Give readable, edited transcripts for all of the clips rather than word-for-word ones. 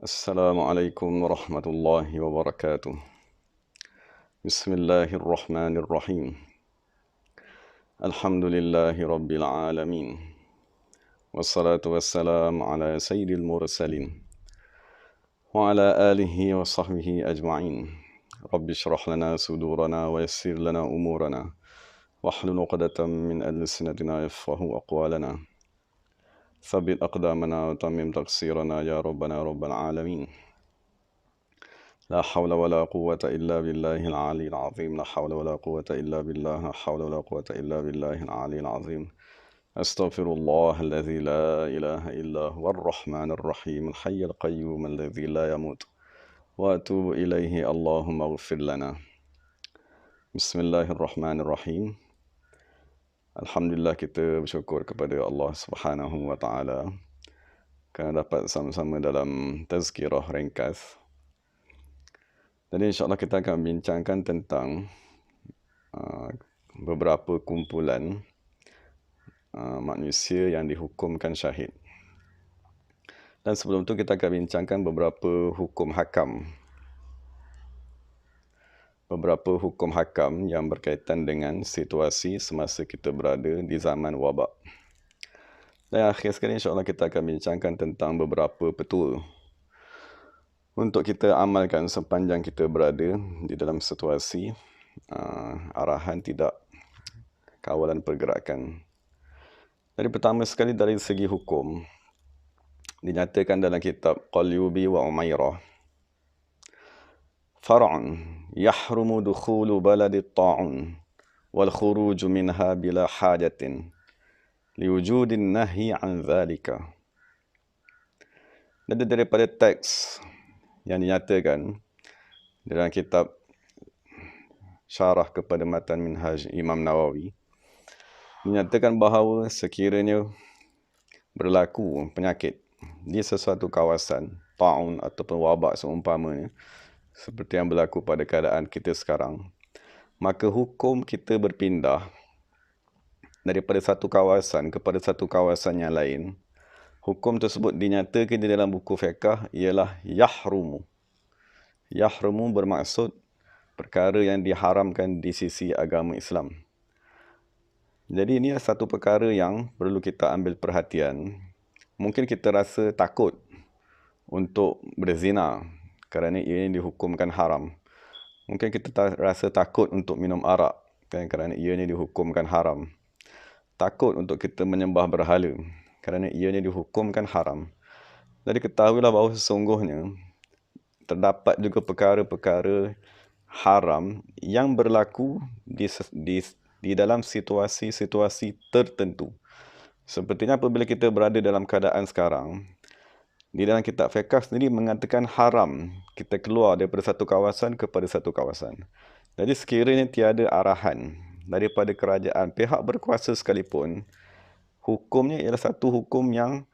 السلام عليكم ورحمة الله وبركاته. بسم الله الرحمن الرحيم. الحمد لله رب العالمين، والصلاة والسلام على سيد المرسلين وعلى آله وصحبه أجمعين. رب اشرح لنا صدورنا ويسر لنا أمورنا واحلل عقدة من ألسنتنا يفقهوا أقوالنا. ثبت أقدامنا وتمم تقصيرنا يا ربنا رب العالمين. لا حول ولا قوة إلا بالله العلي العظيم. لا حول ولا قوة إلا بالله. لا حول ولا قوة إلا بالله العلي العظيم. أستغفر الله الذي لا إله إلا هو الرحمن الرحيم الحي القيوم الذي لا يموت وأتوب إليه اللهم اغفر لنا. بسم الله الرحمن الرحيم. Alhamdulillah, kita bersyukur kepada Allah Subhanahu wa taala kerana dapat sama-sama dalam tazkirah ringkas. Jadi insya-Allah kita akan bincangkan tentang beberapa kumpulan manusia yang dihukumkan syahid. Dan sebelum tu kita akan bincangkan beberapa hukum hakam. Beberapa hukum hakam yang berkaitan dengan situasi semasa kita berada di zaman wabak. Dan akhir sekali insya-Allah kita akan bincangkan tentang beberapa petua untuk kita amalkan sepanjang kita berada di dalam situasi arahan tidak kawalan pergerakan. Jadi pertama sekali dari segi hukum, dinyatakan dalam kitab Qalyubi wa Umairah, far'un yahrumu dukhulu baladi ta'un wal khuruju minha bila hajatin liwujudin nahyi an dhalika. Dan daripada teks yang dinyatakan dalam kitab syarah kepada matan Minhaj Imam Nawawi, dinyatakan bahawa sekiranya berlaku penyakit di sesuatu kawasan, ta'un ataupun wabak seumpamanya, seperti yang berlaku pada keadaan kita sekarang, maka hukum kita berpindah daripada satu kawasan kepada satu kawasan yang lain. Hukum tersebut dinyatakan di dalam buku fiqh ialah yahrumu. Yahrumu bermaksud perkara yang diharamkan di sisi agama Islam. Jadi ini satu perkara yang perlu kita ambil perhatian. Mungkin kita rasa takut untuk berzina kerana ia dihukumkan haram. Mungkin kita rasa takut untuk minum arak kerana ianya dihukumkan haram. Takut untuk kita menyembah berhala kerana ianya dihukumkan haram. Jadi ketahuilah bahawa sesungguhnya terdapat juga perkara-perkara haram yang berlaku di dalam situasi-situasi tertentu. Sepertinya apabila kita berada dalam keadaan sekarang, di dalam kitab fiqh sendiri mengatakan haram kita keluar daripada satu kawasan kepada satu kawasan. Jadi sekiranya tiada arahan daripada kerajaan, pihak berkuasa sekalipun, hukumnya ialah satu hukum yang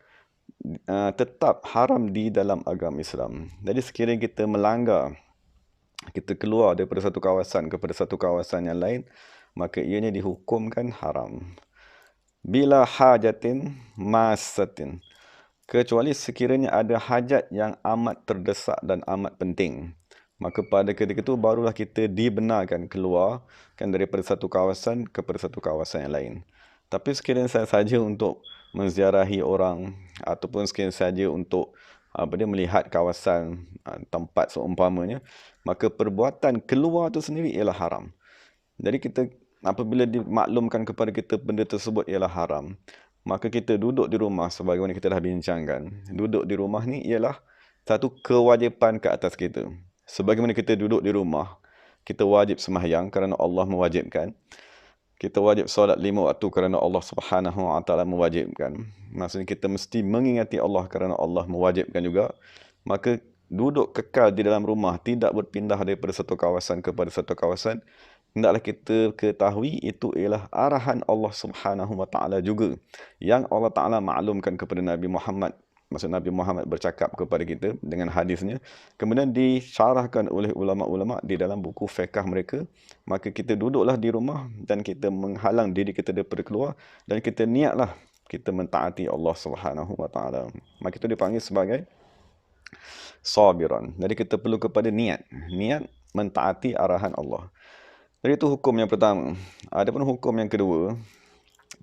tetap haram di dalam agama Islam. Jadi sekiranya kita melanggar, kita keluar daripada satu kawasan kepada satu kawasan yang lain, maka ianya dihukumkan haram. Bila hajatin masatin, kecuali sekiranya ada hajat yang amat terdesak dan amat penting, maka pada ketika itu barulah kita dibenarkan keluar daripada satu kawasan kepada satu kawasan yang lain. Tapi sekiranya saja untuk menziarahi orang ataupun sekiranya saja untuk melihat kawasan tempat seumpamanya, maka perbuatan keluar itu sendiri ialah haram. Jadi kita apabila dimaklumkan kepada kita benda tersebut ialah haram, maka kita duduk di rumah sebagaimana kita dah bincangkan. Duduk di rumah ni ialah satu kewajipan ke atas kita. Sebagaimana kita duduk di rumah, kita wajib sembahyang kerana Allah mewajibkan. Kita wajib solat 5 waktu kerana Allah Subhanahu wa taala mewajibkan. Maksudnya kita mesti mengingati Allah kerana Allah mewajibkan juga. Maka duduk kekal di dalam rumah, tidak berpindah daripada satu kawasan kepada satu kawasan, hendaklah kita ketahui itu ialah arahan Allah Subhanahu wa taala juga, yang Allah Taala maklumkan kepada Nabi Muhammad. Maksud Nabi Muhammad bercakap kepada kita dengan hadisnya, kemudian disyarahkan oleh ulama-ulama di dalam buku fiqh mereka. Maka kita duduklah di rumah dan kita menghalang diri kita daripada keluar, dan kita niatlah kita mentaati Allah Subhanahu wa taala. Maka itu dipanggil sebagai sabiran. Jadi kita perlu kepada niat. Niat mentaati arahan Allah. Jadi itu hukum yang pertama. Adapun hukum yang kedua,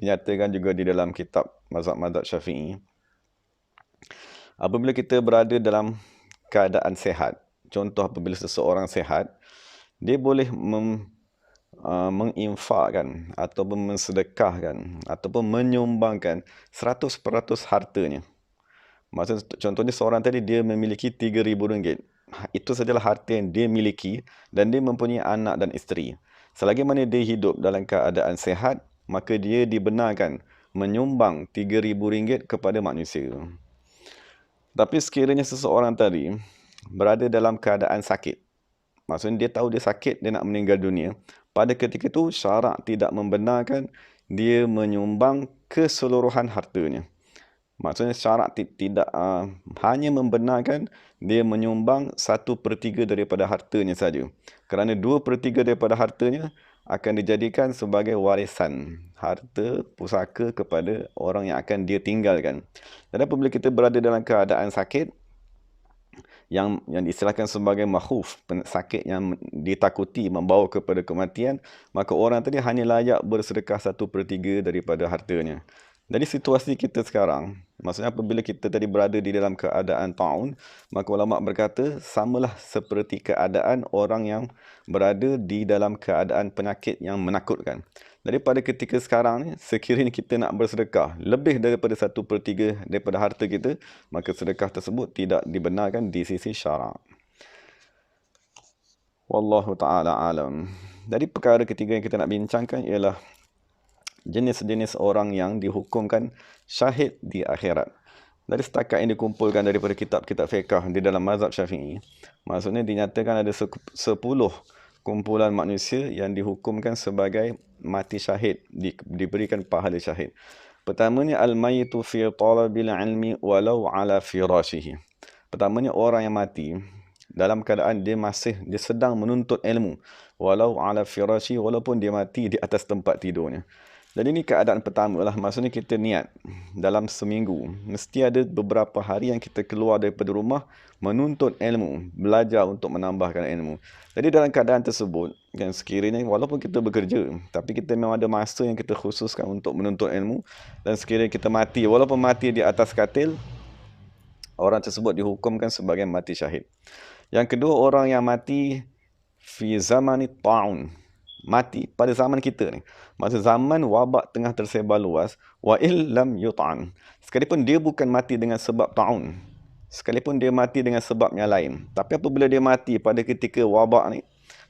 dinyatakan juga di dalam kitab mazhab Syafi'i. Apabila kita berada dalam keadaan sehat, contoh apabila seseorang sehat, dia boleh menginfakkan ataupun mensedekahkan ataupun menyumbangkan 100% hartanya. Maksud contohnya seorang tadi dia memiliki RM3,000. Itu sajalah harta yang dia miliki dan dia mempunyai anak dan isteri. Selagi mana dia hidup dalam keadaan sehat, maka dia dibenarkan menyumbang RM3,000 kepada manusia. Tapi sekiranya seseorang tadi berada dalam keadaan sakit, maksudnya dia tahu dia sakit, dia nak meninggal dunia, pada ketika itu syarak tidak membenarkan dia menyumbang keseluruhan hartanya. Maksudnya syarak tidak hanya membenarkan dia menyumbang 1/3 daripada hartanya saja. Kerana 2/3 daripada hartanya akan dijadikan sebagai warisan harta pusaka kepada orang yang akan dia tinggalkan. Dan apabila kita berada dalam keadaan sakit yang diistilahkan sebagai makhuf, sakit yang ditakuti membawa kepada kematian, maka orang tadi hanya layak bersedekah 1/3 daripada hartanya. Jadi situasi kita sekarang, maksudnya apabila kita tadi berada di dalam keadaan ta'un, maka ulama berkata samalah seperti keadaan orang yang berada di dalam keadaan penyakit yang menakutkan. Jadi pada ketika sekarang ni, sekiranya kita nak bersedekah lebih daripada 1/3 daripada harta kita, maka sedekah tersebut tidak dibenarkan di sisi syarak. Wallahu ta'ala alam. Jadi perkara ketiga yang kita nak bincangkan ialah jenis-jenis orang yang dihukumkan syahid di akhirat. Dari setakat yang dikumpulkan daripada kitab-kitab fiqh di dalam mazhab Syafi'i, maksudnya dinyatakan ada 10 kumpulan manusia yang dihukumkan sebagai mati syahid, diberikan pahala syahid. Pertamanya, al-mayitu fi talabil ilmi walau ala firashihi. Pertamanya, orang yang mati dalam keadaan dia sedang menuntut ilmu, walau ala firashi, walaupun dia mati di atas tempat tidurnya. Jadi ini keadaan pertama lah, maksudnya kita niat dalam seminggu, mesti ada beberapa hari yang kita keluar daripada rumah menuntut ilmu, belajar untuk menambahkan ilmu. Jadi dalam keadaan tersebut, kan sekiranya walaupun kita bekerja, tapi kita memang ada masa yang kita khususkan untuk menuntut ilmu, dan sekiranya kita mati, walaupun mati di atas katil, orang tersebut dihukumkan sebagai mati syahid. Yang kedua, orang yang mati fi zamani ta'un, mati pada zaman kita ni, masa zaman wabak tengah tersebar luas, wa illam yut'an, sekalipun dia bukan mati dengan sebab ta'un, sekalipun dia mati dengan sebab yang lain, tapi apabila dia mati pada ketika wabak ni,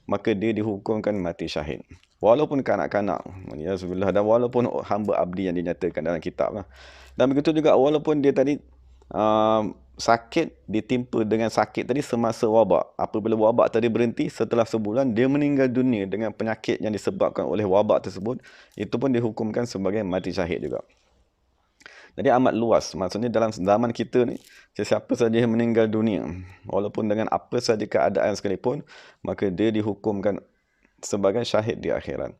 maka dia dihukumkan mati syahid, walaupun kanak-kanak, ya subhanallah, dan walaupun hamba abdi yang dinyatakan dalam kitab lah. Dan begitu juga walaupun dia tadi sakit, ditimpa dengan sakit tadi semasa wabak. Apabila wabak tadi berhenti, setelah sebulan dia meninggal dunia dengan penyakit yang disebabkan oleh wabak tersebut, itu pun dihukumkan sebagai mati syahid juga. Jadi amat luas. Maksudnya dalam zaman kita ni, sesiapa saja yang meninggal dunia, walaupun dengan apa saja keadaan sekalipun, maka dia dihukumkan sebagai syahid di akhirat.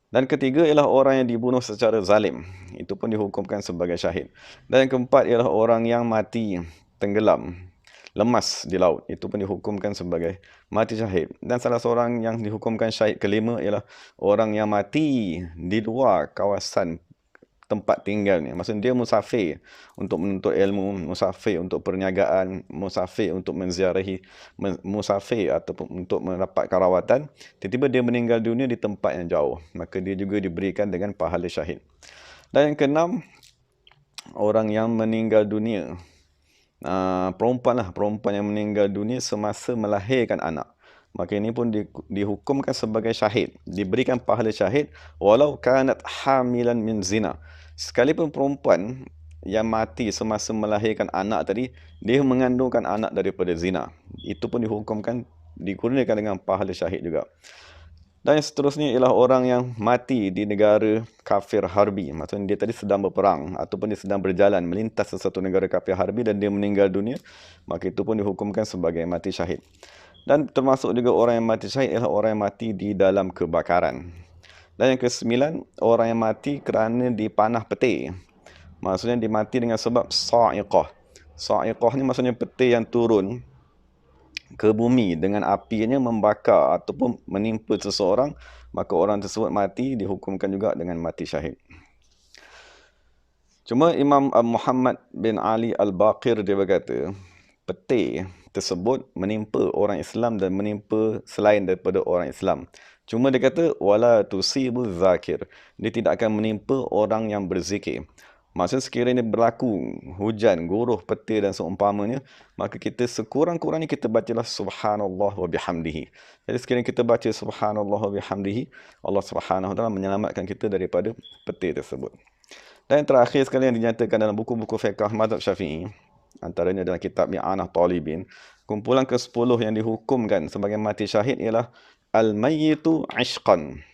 Dan ketiga ialah orang yang dibunuh secara zalim. Itu pun dihukumkan sebagai syahid. Dan yang keempat ialah orang yang mati tenggelam, lemas di laut. Itu pun dihukumkan sebagai mati syahid. Dan salah seorang yang dihukumkan syahid kelima ialah orang yang mati di luar kawasan tempat tinggalnya. Maksudnya dia musafir untuk menuntut ilmu, musafir untuk perniagaan, musafir untuk menziarahi, musafir ataupun untuk mendapatkan rawatan. Tiba-tiba dia meninggal dunia di tempat yang jauh, maka dia juga diberikan dengan pahala syahid. Dan yang keenam, orang yang meninggal dunia, perempuan yang meninggal dunia semasa melahirkan anak, maka ini pun dihukumkan sebagai syahid, diberikan pahala syahid walau kanat hamilan min zina. Sekalipun perempuan yang mati semasa melahirkan anak tadi, dia mengandungkan anak daripada zina, itu pun dihukumkan, dikurniakan dengan pahala syahid juga. Dan yang seterusnya ialah orang yang mati di negara kafir harbi. Maksudnya dia tadi sedang berperang ataupun dia sedang berjalan melintas sesuatu negara kafir harbi dan dia meninggal dunia, maka itu pun dihukumkan sebagai mati syahid. Dan termasuk juga orang yang mati syahid ialah orang yang mati di dalam kebakaran. Dan yang kesembilan, orang yang mati kerana dipanah petir. Maksudnya dia mati dengan sebab sa'iqah. Sa'iqah ni maksudnya petir yang turun ke bumi dengan apinya membakar ataupun menimpa seseorang, maka orang tersebut mati, dihukumkan juga dengan mati syahid. Cuma Imam Muhammad bin Ali Al-Baqir dia berkata, petir tersebut menimpa orang Islam dan menimpa selain daripada orang Islam. Cuma dia kata, wala tusibu zakir. Dia tidak akan menimpa orang yang berzikir. Maksudnya sekiranya berlaku hujan, guruh, petir dan seumpamanya, maka kita sekurang-kurangnya kita bacalah subhanallah wa bihamdihi. Jadi sekiranya kita baca subhanallah wa bihamdihi, Allah Subhanahu wa taala menyelamatkan kita daripada petir tersebut. Dan yang terakhir sekali yang dinyatakan dalam buku-buku fiqh mazhab Syafi'i, antaranya dalam kitab Mi'anah Talibin, kumpulan ke-10 yang dihukumkan sebagai mati syahid ialah al-mayyitu ishqan.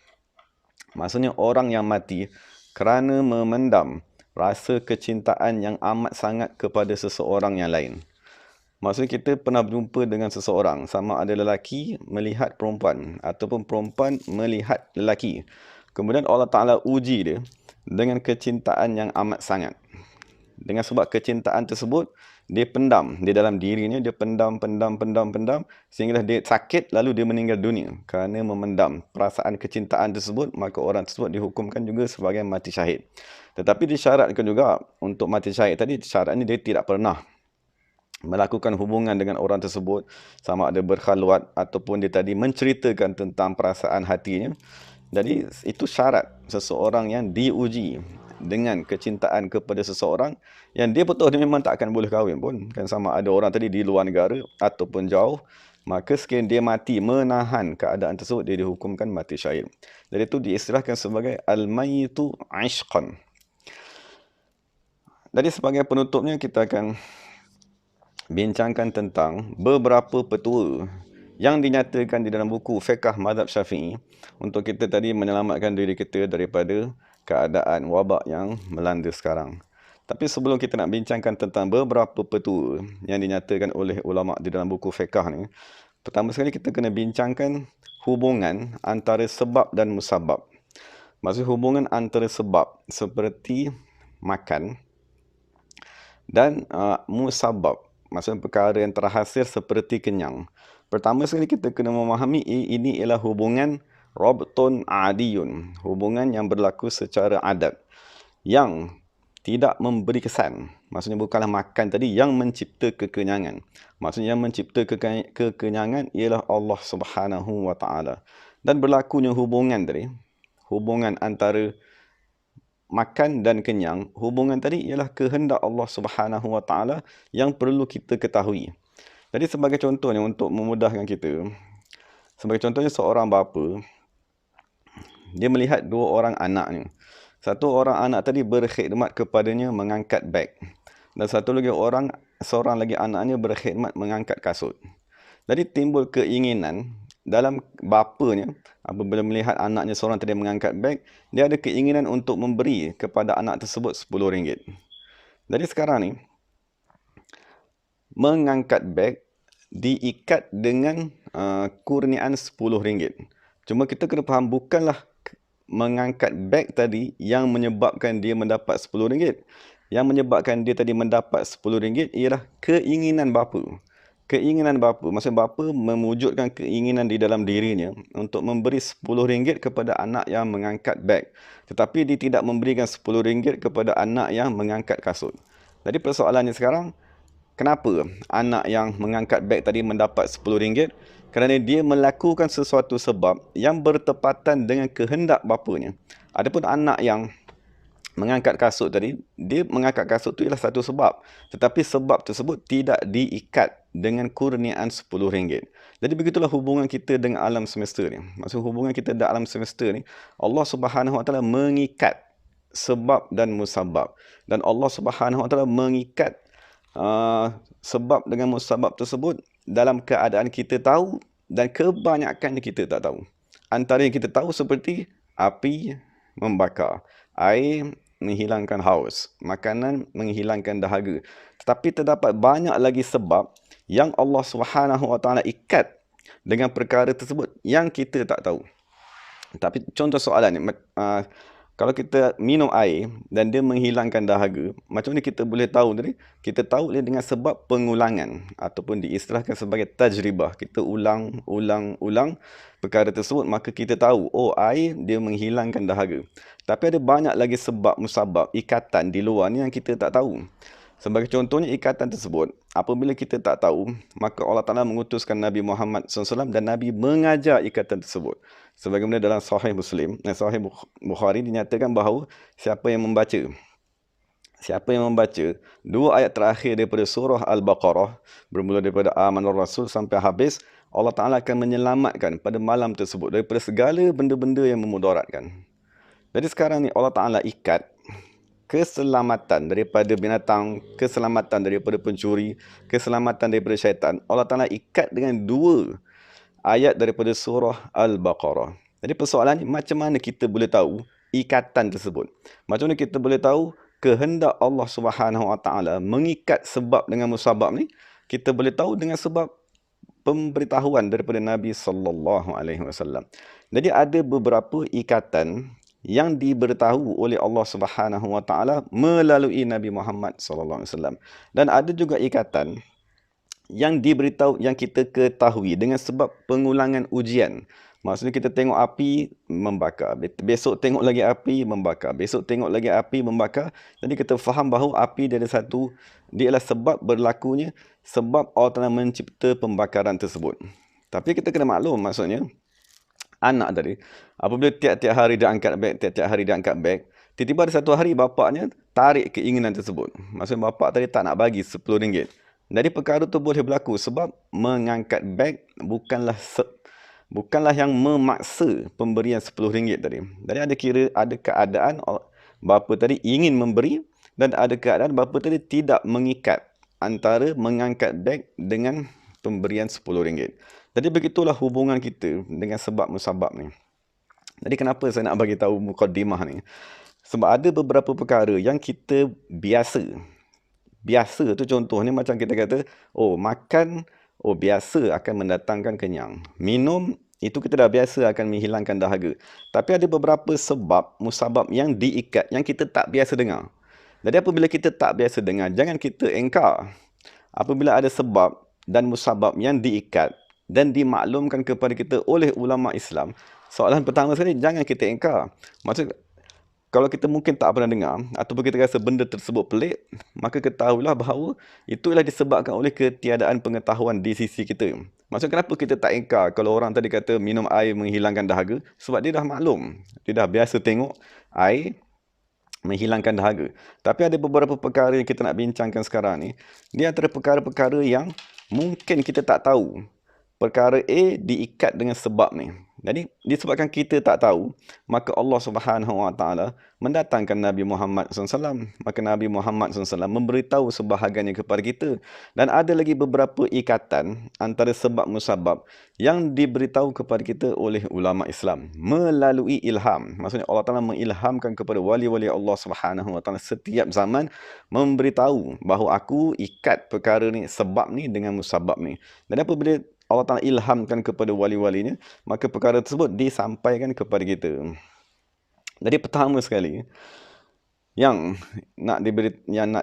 Maksudnya orang yang mati kerana memendam rasa kecintaan yang amat sangat kepada seseorang yang lain. Maksudnya kita pernah berjumpa dengan seseorang, sama ada lelaki melihat perempuan ataupun perempuan melihat lelaki. Kemudian Allah Ta'ala uji dia dengan kecintaan yang amat sangat. Dengan sebab kecintaan tersebut, dia pendam di dalam dirinya, dia pendam, sehingga dia sakit lalu dia meninggal dunia. Kerana memendam perasaan kecintaan tersebut, maka orang tersebut dihukumkan juga sebagai mati syahid. Tetapi disyaratkan juga untuk mati syahid tadi, syaratnya dia tidak pernah melakukan hubungan dengan orang tersebut, sama ada berkhalwat ataupun dia tadi menceritakan tentang perasaan hatinya. Jadi itu syarat seseorang yang diuji dengan kecintaan kepada seseorang yang dia betul dia memang tak akan boleh kahwin pun. Kan sama ada orang tadi di luar negara ataupun jauh, maka sekiranya dia mati menahan keadaan tersebut, dia dihukumkan mati syahid. Jadi itu diistilahkan sebagai al-mayyitu ishqan. Jadi sebagai penutupnya kita akan bincangkan tentang beberapa petua yang dinyatakan di dalam buku fiqh mazhab Syafi'i untuk kita tadi menyelamatkan diri kita daripada keadaan wabak yang melanda sekarang. Tapi sebelum kita nak bincangkan tentang beberapa petua yang dinyatakan oleh ulama di dalam buku fiqh ni, pertama sekali kita kena bincangkan hubungan antara sebab dan musabab. Maksud hubungan antara sebab seperti makan dan musabab, maksudnya perkara yang terhasil seperti kenyang. Pertama sekali kita kena memahami ini ialah hubungan rabtun adiyun, hubungan yang berlaku secara adat, yang tidak memberi kesan. Maksudnya bukanlah makan tadi yang mencipta kekenyangan. Maksudnya yang mencipta kekenyangan ialah Allah Subhanahu wa taala. Dan berlakunya hubungan tadi, hubungan antara makan dan kenyang, hubungan tadi ialah kehendak Allah Subhanahu wa taala yang perlu kita ketahui. Jadi sebagai contohnya untuk memudahkan kita, sebagai contohnya seorang bapa, dia melihat dua orang anaknya. Satu orang anak tadi berkhidmat kepadanya mengangkat beg. Dan seorang lagi anaknya berkhidmat mengangkat kasut. Jadi timbul keinginan dalam bapanya, apabila melihat anaknya seorang tadi mengangkat beg, dia ada keinginan untuk memberi kepada anak tersebut RM10. Jadi sekarang ni, mengangkat beg diikat dengan kurniaan RM10. Cuma kita kena faham, bukanlah mengangkat beg tadi yang menyebabkan dia mendapat RM10. Yang menyebabkan dia tadi mendapat RM10 ialah keinginan bapa. Keinginan bapa, maksud bapa memujudkan keinginan di dalam dirinya untuk memberi RM10 kepada anak yang mengangkat beg. Tetapi dia tidak memberikan RM10 kepada anak yang mengangkat kasut. Jadi persoalannya sekarang, kenapa anak yang mengangkat beg tadi mendapat RM10? Kerana dia melakukan sesuatu sebab yang bertepatan dengan kehendak bapanya. Adapun anak yang mengangkat kasut tadi, dia mengangkat kasut itu ialah satu sebab. Tetapi sebab tersebut tidak diikat dengan kurniaan RM10. Jadi begitulah hubungan kita dengan alam semesta ni. Maksud hubungan kita dengan alam semesta ni, Allah Subhanahu wa taala mengikat sebab dan musabab. Dan Allah Subhanahu wa taala mengikat sebab dengan musabab tersebut dalam keadaan kita tahu dan kebanyakan kita tak tahu. Antara yang kita tahu seperti api membakar, air menghilangkan haus, makanan menghilangkan dahaga. Tetapi terdapat banyak lagi sebab yang Allah Subhanahu wa taala ikat dengan perkara tersebut yang kita tak tahu. Tapi contoh soalan ni, Kalau kita minum air dan dia menghilangkan dahaga, macam mana kita boleh tahu tadi? Kita tahu dia dengan sebab pengulangan ataupun diistilahkan sebagai tajribah. Kita ulang perkara tersebut, maka kita tahu, oh, air dia menghilangkan dahaga. Tapi ada banyak lagi sebab musabab, ikatan di luar ni yang kita tak tahu. Sebagai contohnya ikatan tersebut, apabila kita tak tahu, maka Allah Ta'ala mengutuskan Nabi Muhammad SAW dan Nabi mengajar ikatan tersebut. Sebagaimana dalam Sahih Muslim, Sahih Bukhari dinyatakan bahawa siapa yang membaca dua ayat terakhir daripada surah Al-Baqarah, bermula daripada Amanar Rasul sampai habis, Allah Ta'ala akan menyelamatkan pada malam tersebut daripada segala benda-benda yang memudaratkan. Jadi sekarang ni Allah Ta'ala ikat keselamatan daripada binatang, keselamatan daripada pencuri, keselamatan daripada syaitan. Allah Ta'ala ikat dengan dua ayat daripada surah Al-Baqarah. Jadi persoalan ni, macam mana kita boleh tahu ikatan tersebut? Macam mana kita boleh tahu kehendak Allah Subhanahu Wa Ta'ala mengikat sebab dengan musabab ni? Kita boleh tahu dengan sebab pemberitahuan daripada Nabi sallallahu alaihi wasallam. Jadi ada beberapa ikatan yang diberitahu oleh Allah Subhanahu Wa Ta'ala melalui Nabi Muhammad sallallahu alaihi wasallam. Dan ada juga ikatan yang diberitahu, yang kita ketahui dengan sebab pengulangan ujian. Maksudnya kita tengok api membakar, besok tengok lagi api membakar, besok tengok lagi api membakar. Jadi kita faham bahawa api dia ada satu, dia adalah sebab berlakunya, sebab Allah Ta'ala mencipta pembakaran tersebut. Tapi kita kena maklum, maksudnya anak tadi, apabila tiap-tiap hari dia angkat beg, tiba-tiba ada satu hari bapaknya tarik keinginan tersebut. Maksudnya bapak tadi tak nak bagi RM10. Jadi perkara tu boleh berlaku sebab mengangkat beg bukanlah yang memaksa pemberian RM10 tadi. Jadi ada keadaan bapa tadi ingin memberi dan ada keadaan bapa tadi tidak mengikat antara mengangkat beg dengan pemberian RM10. Jadi begitulah hubungan kita dengan sebab musabab ni. Jadi kenapa saya nak bagi tahu mukadimah ni? Sebab ada beberapa perkara yang kita biasa tu contohnya macam kita kata, oh, makan, oh, biasa akan mendatangkan kenyang. Minum, itu kita dah biasa akan menghilangkan dahaga. Tapi ada beberapa sebab musabab yang diikat, yang kita tak biasa dengar. Jadi apabila kita tak biasa dengar, jangan kita engkar. Apabila ada sebab dan musabab yang diikat dan dimaklumkan kepada kita oleh ulama Islam, soalan pertama sekali, jangan kita engkar. Maksud, kalau kita mungkin tak pernah dengar ataupun kita rasa benda tersebut pelik, maka ketahuilah bahawa itulah disebabkan oleh ketiadaan pengetahuan di sisi kita. Maksud, kenapa kita tak engkar kalau orang tadi kata minum air menghilangkan dahaga? Sebab dia dah maklum, dia dah biasa tengok air menghilangkan dahaga. Tapi ada beberapa perkara yang kita nak bincangkan sekarang ni, dia antara perkara-perkara yang mungkin kita tak tahu. Perkara A diikat dengan sebab ni. Jadi disebabkan kita tak tahu, maka Allah Subhanahu Wa Ta'ala mendatangkan Nabi Muhammad SAW. Maka Nabi Muhammad SAW memberitahu sebahagiannya kepada kita. Dan ada lagi beberapa ikatan antara sebab musabab yang diberitahu kepada kita oleh ulama Islam melalui ilham. Maksudnya Allah Ta'ala mengilhamkan kepada wali-wali Allah Subhanahu Wa Ta'ala setiap zaman, memberitahu bahawa aku ikat perkara ni, sebab ni dengan musabab ni. Dan apabila Allah Ta'ala ilhamkan kepada wali-walinya, maka perkara tersebut disampaikan kepada kita. Jadi pertama sekali, yang nak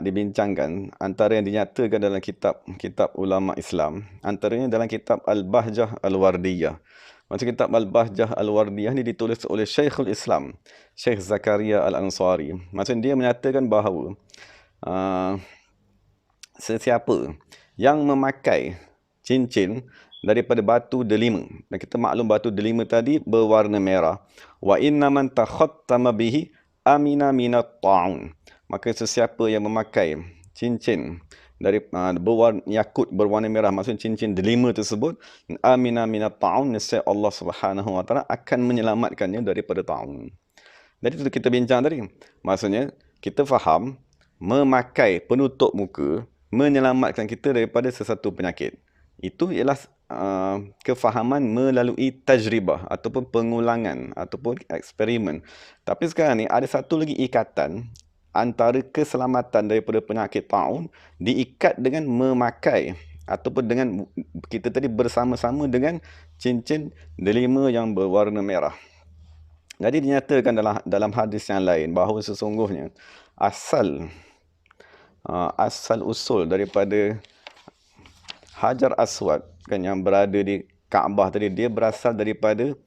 dibincangkan, antara yang dinyatakan dalam kitab ulama Islam, antaranya dalam kitab Al-Bahjah Al-Wardiyah. Macam kitab Al-Bahjah Al-Wardiyah ni ditulis oleh Syekhul Islam, Syekh Zakaria Al-Ansari. Macam dia menyatakan bahawa sesiapa yang memakai cincin daripada batu delima, dan kita maklum batu delima tadi berwarna merah, wa inna man takhattama bihi amina minat ta'un, maka sesiapa yang memakai cincin dari yakut berwarna merah, maksudnya cincin delima tersebut, amina minat ta'un, nescaya Allah Subhanahu Wa Ta'ala akan menyelamatkannya daripada ta'un. Jadi itu kita bincang tadi, maksudnya kita faham memakai penutup muka menyelamatkan kita daripada sesuatu penyakit. Itu ialah kefahaman melalui tajribah ataupun pengulangan ataupun eksperimen. Tapi sekarang ni ada satu lagi ikatan antara keselamatan daripada penyakit ta'un diikat dengan memakai ataupun dengan kita tadi bersama-sama dengan cincin delima yang berwarna merah. Jadi dinyatakan dalam hadis yang lain bahawa sesungguhnya asal usul daripada Hajar Aswad kan yang berada di Kaabah tadi, dia berasal daripada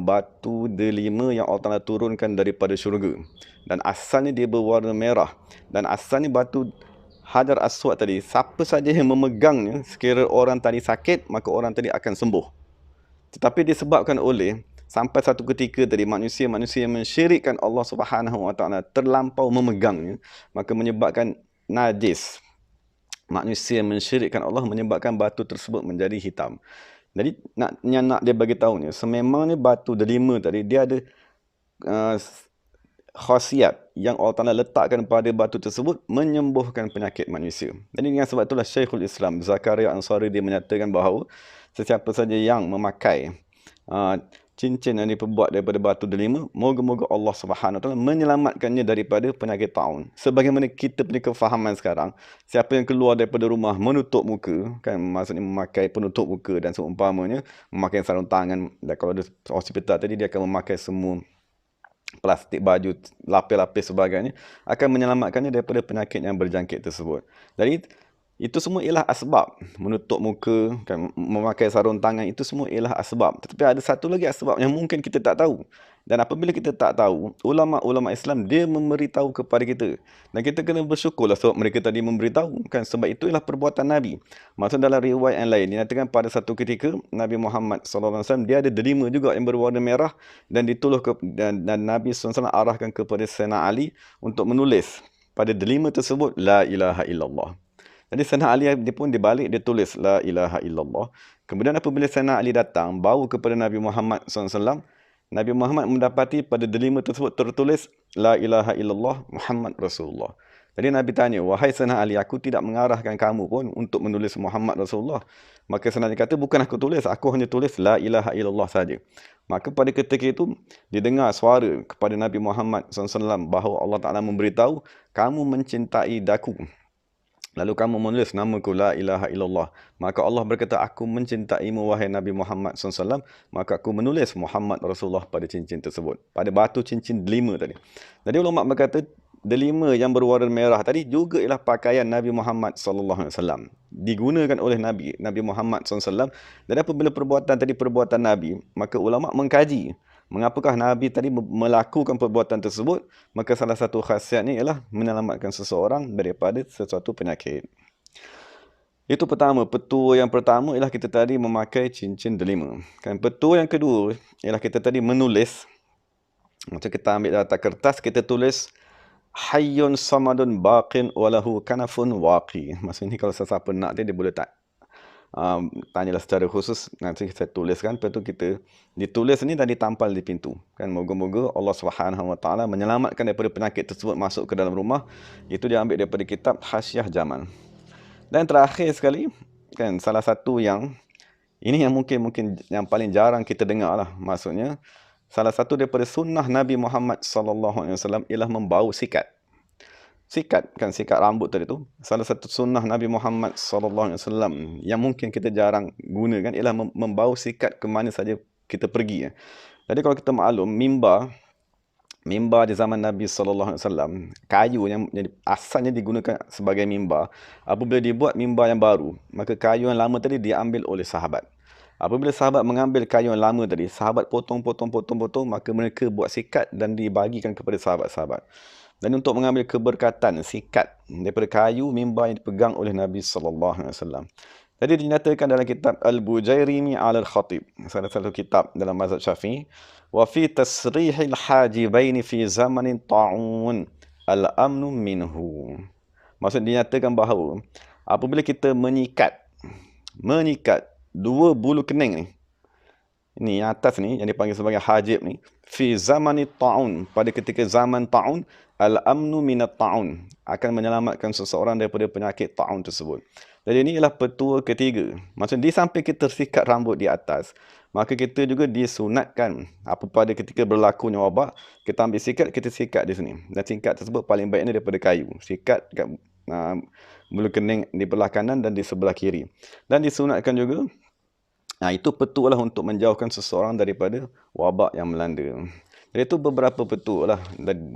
batu delima yang Allah Ta'ala turunkan daripada syurga, dan asalnya dia berwarna merah, dan asalnya batu Hajar Aswad tadi, siapa saja yang memegangnya, sekiranya orang tadi sakit, maka orang tadi akan sembuh. Tetapi disebabkan oleh sampai satu ketika tadi manusia-manusia yang mensyirikkan Allah Subhanahu Wa Ta'ala terlampau memegangnya, maka menyebabkan najis. Manusia mensyirikkan Allah menyebabkan batu tersebut menjadi hitam. Jadi nak dia bagi tahunya, sememangnya batu delima tadi dia ada khasiat yang Allah Ta'ala letakkan pada batu tersebut menyembuhkan penyakit manusia. Jadi dengan sebab itulah Syekhul Islam Zakaria Ansari dia menyatakan bahawa sesiapa saja yang memakai cincin yang diperbuat daripada batu delima, moga-moga Allah Subhanahu Wa Taala menyelamatkannya daripada penyakit taun. Sebagaimana kita punya kefahaman sekarang, siapa yang keluar daripada rumah menutup muka, kan maksudnya memakai penutup muka dan seumpamanya, memakai sarung tangan, dan kalau ada hospital tadi dia akan memakai semua plastik baju, lapis-lapis sebagainya, akan menyelamatkannya daripada penyakit yang berjangkit tersebut. Jadi itu semua ialah asbab. Menutup muka, kan, memakai sarung tangan, itu semua ialah asbab. Tetapi ada satu lagi asbab yang mungkin kita tak tahu. Dan apabila kita tak tahu, ulama-ulama Islam dia memberitahu kepada kita. Dan kita kena bersyukurlah sebab mereka tadi memberitahu, kan, sebab itu ialah perbuatan Nabi. Maksud dalam riwayat yang lain dinyatakan pada satu ketika Nabi Muhammad SAW dia ada delima juga yang berwarna merah, dan dan Nabi SAW arahkan kepada Sayyidina Ali untuk menulis pada delima tersebut la ilaha illallah. Jadi Sayyidina Ali dia pun dibalik dia tulis la ilaha illallah. Kemudian apabila Sayyidina Ali datang bawa kepada Nabi Muhammad SAW, Nabi Muhammad mendapati pada delima tersebut tertulis la ilaha illallah Muhammad Rasulullah. Jadi Nabi tanya, wahai Sayyidina Ali, aku tidak mengarahkan kamu pun untuk menulis Muhammad Rasulullah. Maka Sayyidina Ali kata, bukan aku tulis, aku hanya tulis la ilaha illallah saja. Maka pada ketika itu didengar suara kepada Nabi Muhammad SAW bahawa Allah Ta'ala memberitahu, kamu mencintai daku, lalu kamu menulis namaku la ilaha illallah. Maka Allah berkata, aku mencintaimu wahai Nabi Muhammad SAW. Maka aku menulis Muhammad Rasulullah pada cincin tersebut. Pada batu cincin delima tadi. Jadi ulama berkata, delima yang berwarna merah tadi juga ialah pakaian Nabi Muhammad SAW. Digunakan oleh Nabi Muhammad SAW. Dan apabila perbuatan tadi perbuatan Nabi, maka ulama mengkaji mengapakah Nabi tadi melakukan perbuatan tersebut. Maka salah satu khasiatnya ialah menyelamatkan seseorang daripada sesuatu penyakit. Itu pertama. Petua yang pertama ialah kita tadi memakai cincin delima. Kan, petua yang kedua ialah kita tadi menulis. Macam kita ambil atas kertas, kita tulis Hayyun samadun baqin walahu kanafun waqi. Maksudnya kalau sesiapa nak dia boleh tak tanyalah secara khusus, nanti saya tuliskan, lepas tu kita ditulis ni dan ditampal di pintu, kan, moga-moga Allah Subhanahu Wa Taala menyelamatkan daripada penyakit tersebut masuk ke dalam rumah. Itu diambil daripada kitab Hasyiah Jamal. Dan terakhir sekali, kan, salah satu yang ini yang mungkin yang paling jarang kita dengar lah, maksudnya salah satu daripada sunnah Nabi Muhammad SAW ialah membau sikat. Sikat, kan, sikat rambut tadi tu. Salah satu sunnah Nabi Muhammad SAW yang mungkin kita jarang gunakan ialah membau sikat ke mana saja kita pergi. Jadi kalau kita maklum, mimbar di zaman Nabi SAW, kayu yang asalnya digunakan sebagai mimbar, apabila dibuat mimbar yang baru, maka kayu yang lama tadi diambil oleh sahabat. Apabila sahabat mengambil kayu yang lama tadi, sahabat potong, maka mereka buat sikat dan dibagikan kepada sahabat-sahabat. Dan untuk mengambil keberkatan sikat daripada kayu mimbar yang dipegang oleh Nabi SAW. Jadi dinyatakan dalam kitab Al-Bujairimi Al-Khatib, salah satu kitab dalam mazhab Syafi'i, wa fi tasrihil hajibaini fi zamanin ta'un al-amnu minhu. Maksud dinyatakan bahawa apabila kita menyikat dua bulu kening ni yang atas ni yang dipanggil sebagai hajib ni, fi zamani ta'un, pada ketika zaman ta'un, al-amnu minat ta'un, akan menyelamatkan seseorang daripada penyakit ta'un tersebut. Jadi ini ialah petua ketiga. Maksudnya di samping kita sikat rambut di atas, maka kita juga disunatkan pada ketika berlakunya wabak, kita ambil sikat, kita sikat di sini. Dan sikat tersebut paling baiknya daripada kayu. Sikat kat bulu kening di belah kanan dan di sebelah kiri. Dan disunatkan juga, itu petua lah untuk menjauhkan seseorang daripada wabak yang melanda. Jadi itu beberapa betul lah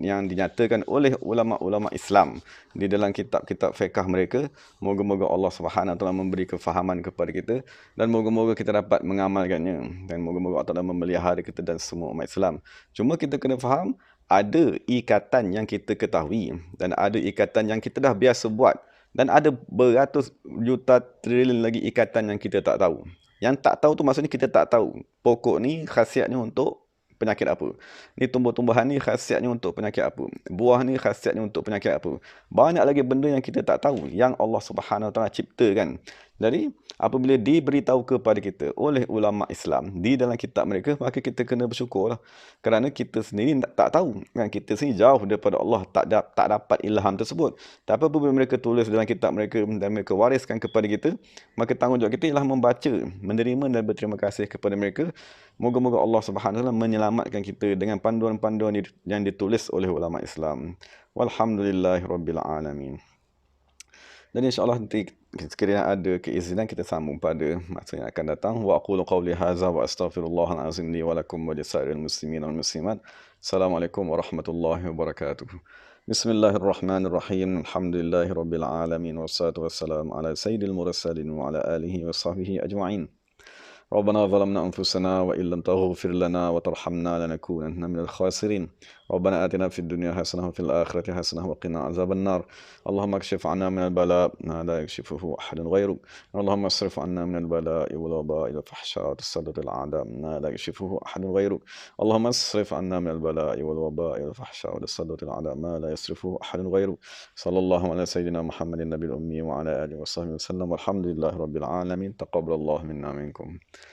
yang dinyatakan oleh ulama-ulama Islam di dalam kitab-kitab fiqh mereka. Moga-moga Allah Subhanahu Wa Taala memberi kefahaman kepada kita dan moga-moga kita dapat mengamalkannya dan moga-moga Allah Taala memelihara kita dan semua umat Islam. Cuma kita kena faham ada ikatan yang kita ketahui dan ada ikatan yang kita dah biasa buat dan ada beratus juta trilion lagi ikatan yang kita tak tahu. Yang tak tahu tu maksudnya kita tak tahu pokok ni khasiatnya untuk penyakit apa. Ni tumbuh-tumbuhan ni khasiatnya untuk penyakit apa. Buah ni khasiatnya untuk penyakit apa. Banyak lagi benda yang kita tak tahu yang Allah Subhanahu Wa Taala ciptakan. Jadi apabila diberitahu kepada kita oleh ulama Islam di dalam kitab mereka, maka kita kena bersyukurlah. Kerana kita sendiri tak tahu kan, kita sendiri jauh daripada Allah, tak dapat ilham tersebut. Tapi apabila mereka tulis dalam kitab mereka dan mereka wariskan kepada kita, maka tanggungjawab kita ialah membaca, menerima dan berterima kasih kepada mereka. Moga-moga Allah Subhanahu Wa Taala menyelamatkan kita dengan panduan-panduan yang ditulis oleh ulama Islam. Walhamdulillahirabbil alamin. Dan insya-Allah nanti sekiranya ada keizinan kita sambung pada masa yang akan datang. Wa aqulu qawli hadza wa astaghfirullahal azim li wa lakum wa lisairil muslimin wal muslimat. Assalamualaikum warahmatullahi wabarakatuh. Bismillahirrahmanirrahim. Alhamdulillahirabbil alamin wassalatu wassalamu ala sayyidil mursalin wa ala alihi wa sahbihi ajma'in. ربنا ظلمنا أنفسنا وإن لم تغفر لنا وترحمنا لنكونن من الخاسرين ربنا آتنا في الدنيا حسنة وفي الآخرة حسنة وقنا عذاب النار اللهم اكشف عنا من البلاء ما لا يكشفه أحد غيرك اللهم اصرف عنا من البلاء والوباء والفحشاء وتسلط الأعداء ما لا يكشفه أحد غيرك اللهم اصرف عنا من البلاء والوباء والفحشاء وتسلط الأعداء ما لا يصرفه أحد غيرك صلى الله على سيدنا محمد النبي الأمي وعلى آله وصحبه وسلم والحمد لله رب العالمين تقبل الله منا منكم